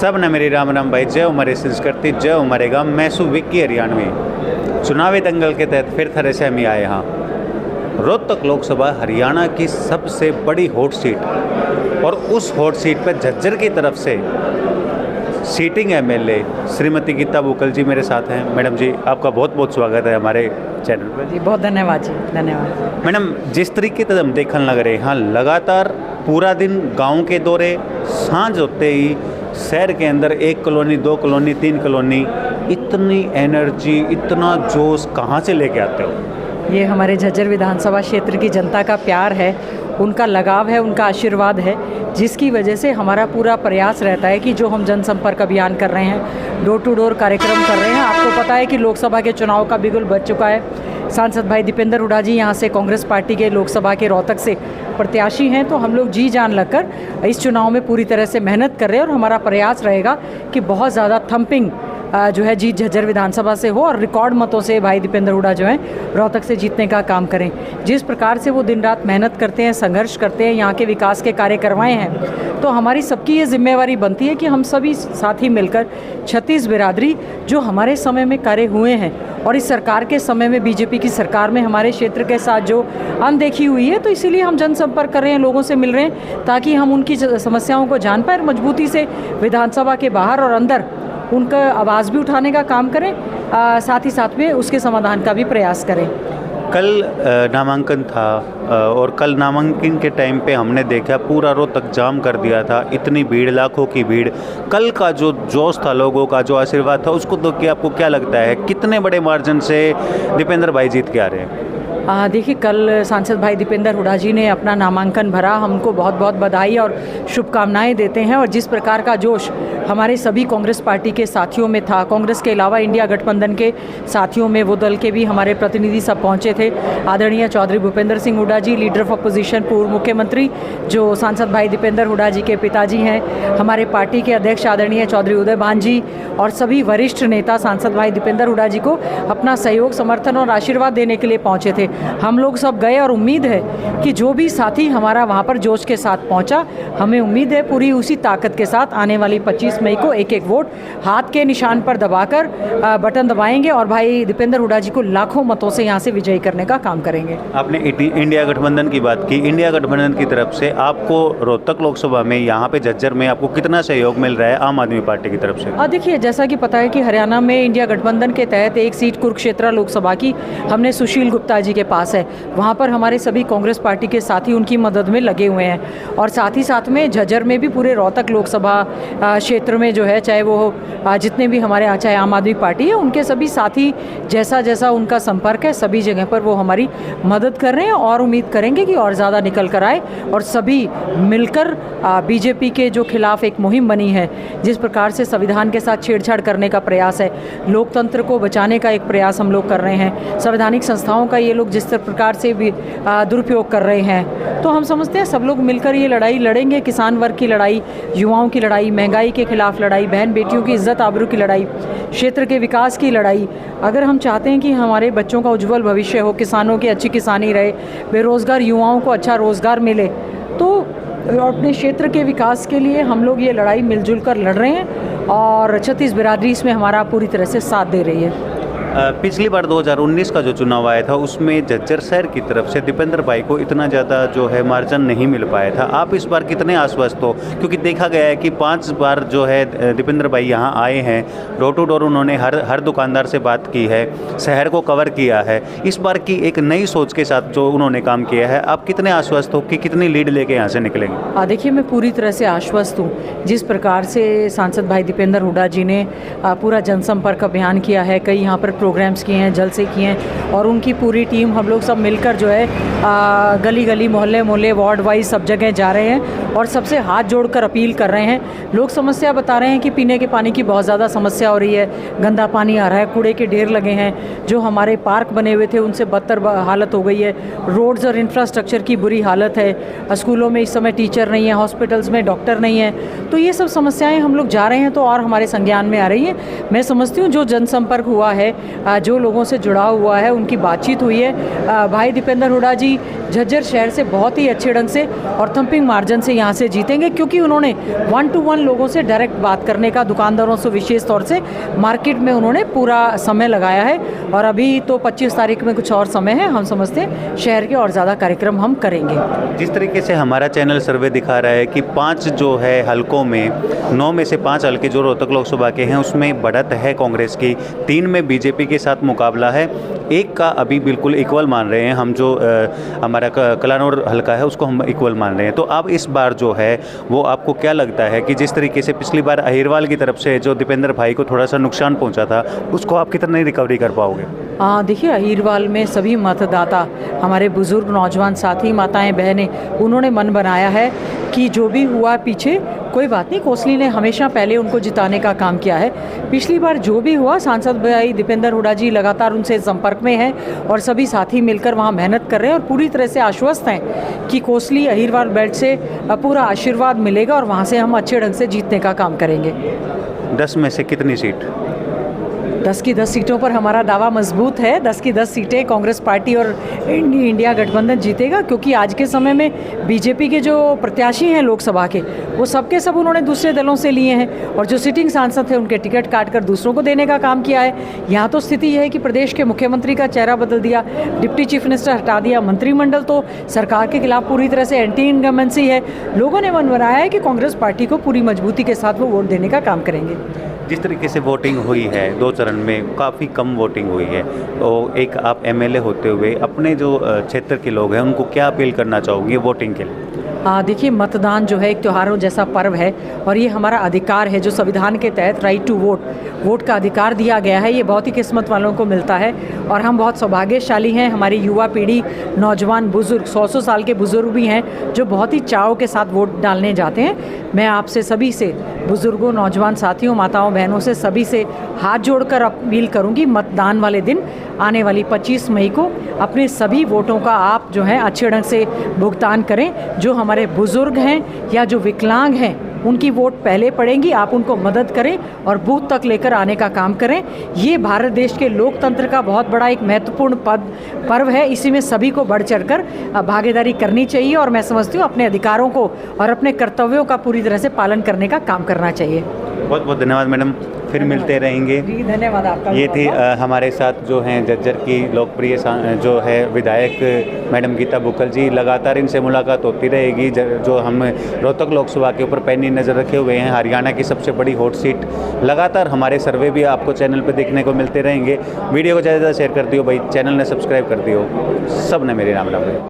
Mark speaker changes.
Speaker 1: सब ने मेरी राम राम भाई। जय हमारे संस्कृति, जय हमारे गांव। मैं सु विक्की हरियाणवी। चुनावी दंगल के तहत फिर थरे से हम आए यहाँ रोहतक लोकसभा हरियाणा की सबसे बड़ी हॉट सीट, और उस हॉट सीट पर झज्जर की तरफ से सीटिंग एमएलए श्रीमती गीता बुकल जी मेरे साथ हैं। मैडम जी, आपका बहुत बहुत स्वागत है हमारे चैनल पर।
Speaker 2: जी बहुत धन्यवाद जी, धन्यवाद।
Speaker 1: मैडम, जिस तरीके से हम देखने लग रहे हैं यहाँ लगातार पूरा दिन गांव के दौरे, सांझ होते ही शहर के अंदर 1 कॉलोनी, 2 कॉलोनी, 3 कॉलोनी, इतनी एनर्जी, इतना जोश कहाँ से लेके आते हो?
Speaker 2: ये हमारे झज्जर विधानसभा क्षेत्र की जनता का प्यार है, उनका लगाव है, उनका आशीर्वाद है, जिसकी वजह से हमारा पूरा प्रयास रहता है कि जो हम जनसंपर्क अभियान कर रहे हैं, डोर टू डोर कार्यक्रम कर रहे हैं। आपको पता है कि लोकसभा के चुनाव का बिगुल बज चुका है। सांसद भाई दीपेंद्र हुड्डा जी यहाँ से कांग्रेस पार्टी के लोकसभा के रोहतक से प्रत्याशी हैं, तो हम लोग जी जान लगकर इस चुनाव में पूरी तरह से मेहनत कर रहे हैं और हमारा प्रयास रहेगा कि बहुत ज़्यादा थंपिंग जो है जीत झज्जर विधानसभा से हो और रिकॉर्ड मतों से भाई दीपेंद्र हुड्डा जो है रोहतक से जीतने का काम करें। जिस प्रकार से वो दिन रात मेहनत करते हैं, संघर्ष करते हैं, यहाँ के विकास के कार्य करवाए हैं, तो हमारी सबकी ये जिम्मेवारी बनती है कि हम सभी साथी मिलकर 36 बिरादरी जो हमारे समय में कार्य हुए हैं और इस सरकार के समय में, बीजेपी की सरकार में हमारे क्षेत्र के साथ जो अनदेखी हुई है, तो इसीलिए हम जनसंपर्क कर रहे हैं, लोगों से मिल रहे हैं ताकि हम उनकी समस्याओं को जान पाएं और मजबूती से विधानसभा के बाहर और अंदर उनका आवाज़ भी उठाने का काम करें, साथ ही साथ में उसके समाधान का भी प्रयास करें।
Speaker 1: कल नामांकन था और कल नामांकन के टाइम पे हमने देखा पूरा रोहतक जाम कर दिया था, इतनी भीड़, लाखों की भीड़। कल का जो जोश था, लोगों का जो आशीर्वाद था, उसको देख के आपको क्या लगता है कितने बड़े मार्जिन से दीपेंद्र भाई जीत के आ रहे हैं?
Speaker 2: देखिए, कल सांसद भाई दीपेंद्र हुड्डा जी ने अपना नामांकन भरा। हमको बहुत बहुत बधाई और शुभकामनाएं देते हैं। और जिस प्रकार का जोश हमारे सभी कांग्रेस पार्टी के साथियों में था, कांग्रेस के अलावा इंडिया गठबंधन के साथियों में, वो दल के भी हमारे प्रतिनिधि सब पहुंचे थे। आदरणीय चौधरी भूपेंद्र सिंह हुड्डा जी, लीडर ऑफ अपोजिशन, पूर्व मुख्यमंत्री, जो सांसद भाई दीपेंद्र हुड्डा जी के पिताजी हैं, हमारे पार्टी के अध्यक्ष आदरणीय चौधरी उदयभान जी, और सभी वरिष्ठ नेता सांसद भाई दीपेंद्र हुड्डा जी को अपना सहयोग, समर्थन और आशीर्वाद देने के लिए पहुंचे थे। हम लोग सब गए और उम्मीद है कि जो भी साथी हमारा वहाँ पर जोश के साथ पहुँचा, हमें उम्मीद है पूरी उसी ताकत के साथ आने वाली 25 मई को एक एक वोट हाथ के निशान पर दबाकर बटन दबाएंगे और भाई दीपेंद्र हुड्डा जी को लाखों मतों से यहाँ से विजयी करने का काम करेंगे।
Speaker 1: आपने इंडिया गठबंधन की बात की। इंडिया गठबंधन की तरफ से आपको रोहतक लोकसभा में, यहाँ पे झज्जर में आपको कितना सहयोग मिल रहा है आम आदमी पार्टी की तरफ से?
Speaker 2: देखिए, जैसा कि पता है कि हरियाणा में इंडिया गठबंधन के तहत एक सीट कुरुक्षेत्र लोकसभा की हमने सुशील गुप्ता जी के पास है, वहाँ पर हमारे सभी कांग्रेस पार्टी के साथी उनकी मदद में लगे हुए हैं। और साथ ही साथ में झज्जर में भी पूरे रोहतक लोकसभा क्षेत्र में जो है, चाहे वो जितने भी हमारे चाहे आम आदमी पार्टी है, उनके सभी साथी जैसा जैसा उनका संपर्क है, सभी जगह पर वो हमारी मदद कर रहे हैं और उम्मीद करेंगे कि और ज़्यादा निकल कर आए और सभी मिलकर बीजेपी के जो खिलाफ एक मुहिम बनी है, जिस प्रकार से संविधान के साथ छेड़छाड़ करने का प्रयास है, लोकतंत्र को बचाने का एक प्रयास हम लोग कर रहे हैं, संवैधानिक संस्थाओं का ये लोग जिस प्रकार से भी दुरुपयोग कर रहे हैं, तो हम समझते हैं सब लोग मिलकर ये लड़ाई लड़ेंगे। किसान वर्ग की लड़ाई, युवाओं की लड़ाई, महंगाई के खिलाफ लड़ाई, बहन बेटियों की इज्जत आबरू की लड़ाई, क्षेत्र के विकास की लड़ाई। अगर हम चाहते हैं कि हमारे बच्चों का उज्जवल भविष्य हो, किसानों की अच्छी किसानी रहे, बेरोजगार युवाओं को अच्छा रोजगार मिले, तो अपने क्षेत्र के विकास के लिए हम लोग ये लड़ाई मिलजुल कर लड़ रहे हैं और 36 बिरादरी इसमें हमारा पूरी तरह से साथ दे रही है।
Speaker 1: पिछली बार 2019 का जो चुनाव आया था, उसमें झज्जर शहर की तरफ से दीपेंद्र भाई को इतना ज़्यादा जो है मार्जिन नहीं मिल पाया था। आप इस बार कितने आश्वस्त हो? क्योंकि देखा गया है कि 5 बार जो है दीपेंद्र भाई यहाँ आए हैं, डोर टू डोर उन्होंने हर दुकानदार से बात की है, शहर को कवर किया है। इस बार की एक नई सोच के साथ जो उन्होंने काम किया है, आप कितने आश्वस्त हो कि कितनी लीड लेके यहाँ से निकलेंगे?
Speaker 2: देखिए, मैं पूरी तरह से आश्वस्त हूँ। जिस प्रकार से सांसद भाई दीपेंद्र हुड्डा जी ने पूरा जनसंपर्क अभियान किया है, कई यहाँ पर प्रोग्राम्स किए हैं, जलसे किए हैं, और उनकी पूरी टीम, हम लोग सब मिलकर जो है गली गली, मोहल्ले मोहल्ले, वार्ड वाइज सब जगह जा रहे हैं और सबसे हाथ जोड़कर अपील कर रहे हैं। लोग समस्या बता रहे हैं कि पीने के पानी की बहुत ज़्यादा समस्या हो रही है, गंदा पानी आ रहा है, कूड़े के ढेर लगे हैं, जो हमारे पार्क बने हुए थे उनसे बदतर हालत हो गई है, रोड्स और इंफ्रास्ट्रक्चर की बुरी हालत है, स्कूलों में इस समय टीचर नहीं है, हॉस्पिटल्स में डॉक्टर नहीं है। तो ये सब समस्याएँ हम लोग जा रहे हैं तो और हमारे संज्ञान में आ रही है। मैं समझती हूँ जो जनसंपर्क हुआ है, जो लोगों से जुड़ा हुआ है, उनकी बातचीत हुई है, भाई दीपेंद्र हुड्डा जी झज्जर शहर से बहुत ही अच्छे ढंग से और थंपिंग मार्जिन से यहाँ से जीतेंगे, क्योंकि उन्होंने 1-to-1 लोगों से डायरेक्ट बात करने का, दुकानदारों से विशेष तौर से मार्केट में उन्होंने पूरा समय लगाया है। और अभी तो 25 तारीख में कुछ और समय है, हम समझते हैं शहर के और ज़्यादा कार्यक्रम हम करेंगे।
Speaker 1: जिस तरीके से हमारा चैनल सर्वे दिखा रहा है कि 5 जो है हलकों में 9 में से 5 हलके जो रोहतक लोकसभा के हैं उसमें बढ़त है कांग्रेस की, 3 में बीजेपी के साथ मुकाबला है, 1 का अभी बिल्कुल इक्वल मान रहे हैं हम, जो हमारा कलानौर हलका है उसको हम इक्वल मान रहे हैं। तो अब इस बार जो है वो आपको क्या लगता है कि जिस तरीके से पिछली बार अहिरवाल की तरफ से जो दीपेंद्र भाई को थोड़ा सा नुकसान पहुंचा था उसको आप कितनी रिकवरी कर पाओगे?
Speaker 2: देखिए, अहिरवाल में सभी मतदाता, हमारे बुज़ुर्ग, नौजवान साथी, माताएं, बहनें, उन्होंने मन बनाया है कि जो भी हुआ पीछे कोई बात नहीं, कोसली ने हमेशा पहले उनको जिताने का काम किया है। पिछली बार जो भी हुआ, सांसद भाई दीपेंद्र हुड्डा जी लगातार उनसे संपर्क में हैं और सभी साथी मिलकर वहाँ मेहनत कर रहे हैं और पूरी तरह से आश्वस्त हैं कि कोसली अहिरवाल बेल्ट से पूरा आशीर्वाद मिलेगा और वहाँ से हम अच्छे ढंग से जीतने का काम करेंगे।
Speaker 1: 10 में से कितनी सीट?
Speaker 2: 10 की 10 सीटों पर हमारा दावा मजबूत है। 10 की 10 सीटें कांग्रेस पार्टी और इंडिया गठबंधन जीतेगा, क्योंकि आज के समय में बीजेपी के जो प्रत्याशी हैं लोकसभा के, वो सबके सब उन्होंने दूसरे दलों से लिए हैं और जो सिटिंग सांसद थे उनके टिकट काट कर दूसरों को देने का काम किया है। यहाँ तो स्थिति यह है कि प्रदेश के मुख्यमंत्री का चेहरा बदल दिया, डिप्टी चीफ मिनिस्टर हटा दिया, मंत्रिमंडल तो सरकार के खिलाफ पूरी तरह से एंटी इनकम्बेंसी है। लोगों ने मन बनाया है कि कांग्रेस पार्टी को पूरी मजबूती के साथ वो वोट देने का काम करेंगे।
Speaker 1: जिस तरीके से वोटिंग हुई है 2 चरण में, काफ़ी कम वोटिंग हुई है, तो एक आप एमएलए होते हुए अपने जो क्षेत्र के लोग हैं उनको क्या अपील करना चाहोगे वोटिंग के लिए?
Speaker 2: देखिए, मतदान जो है एक त्योहारों जैसा पर्व है और ये हमारा अधिकार है जो संविधान के तहत राइट टू वोट का अधिकार दिया गया है। ये बहुत ही किस्मत वालों को मिलता है और हम बहुत सौभाग्यशाली हैं। हमारी युवा पीढ़ी, नौजवान, बुजुर्ग, 100 साल के बुजुर्ग भी हैं जो बहुत ही चाव के साथ वोट डालने जाते हैं। मैं आपसे सभी से, बुजुर्गों, नौजवान साथियों, माताओं, बहनों से, सभी से हाथ जोड़कर अपील करूंगी, मतदान वाले दिन आने वाली 25 मई को अपने सभी वोटों का आप जो है अच्छे ढंग से भुगतान करें। जो हमारे बुजुर्ग हैं या जो विकलांग हैं उनकी वोट पहले पड़ेंगी, आप उनको मदद करें और बूथ तक लेकर आने का काम करें। ये भारत देश के लोकतंत्र का बहुत बड़ा एक महत्वपूर्ण पर्व है, इसी में सभी को बढ़ चढ़कर भागीदारी करनी चाहिए और मैं समझती हूँ अपने अधिकारों को और अपने कर्तव्यों का पूरी तरह से पालन करने का काम करना चाहिए।
Speaker 1: बहुत बहुत धन्यवाद मैडम, फिर मिलते रहेंगे।
Speaker 2: जी, धन्यवाद आपका।
Speaker 1: ये थी हमारे साथ जो हैं झज्जर की लोकप्रिय जो है विधायक मैडम गीता बुक्कल जी। लगातार इनसे मुलाकात होती रहेगी। जो हम रोहतक लोकसभा के ऊपर पैनी नज़र रखे हुए हैं, हरियाणा की सबसे बड़ी हॉट सीट, लगातार हमारे सर्वे भी आपको चैनल पर देखने को मिलते रहेंगे। वीडियो को ज़्यादा से ज़्यादा शेयर कर दियो भाई, चैनल ने सब्सक्राइब कर दियो, सब ने मेरे नाम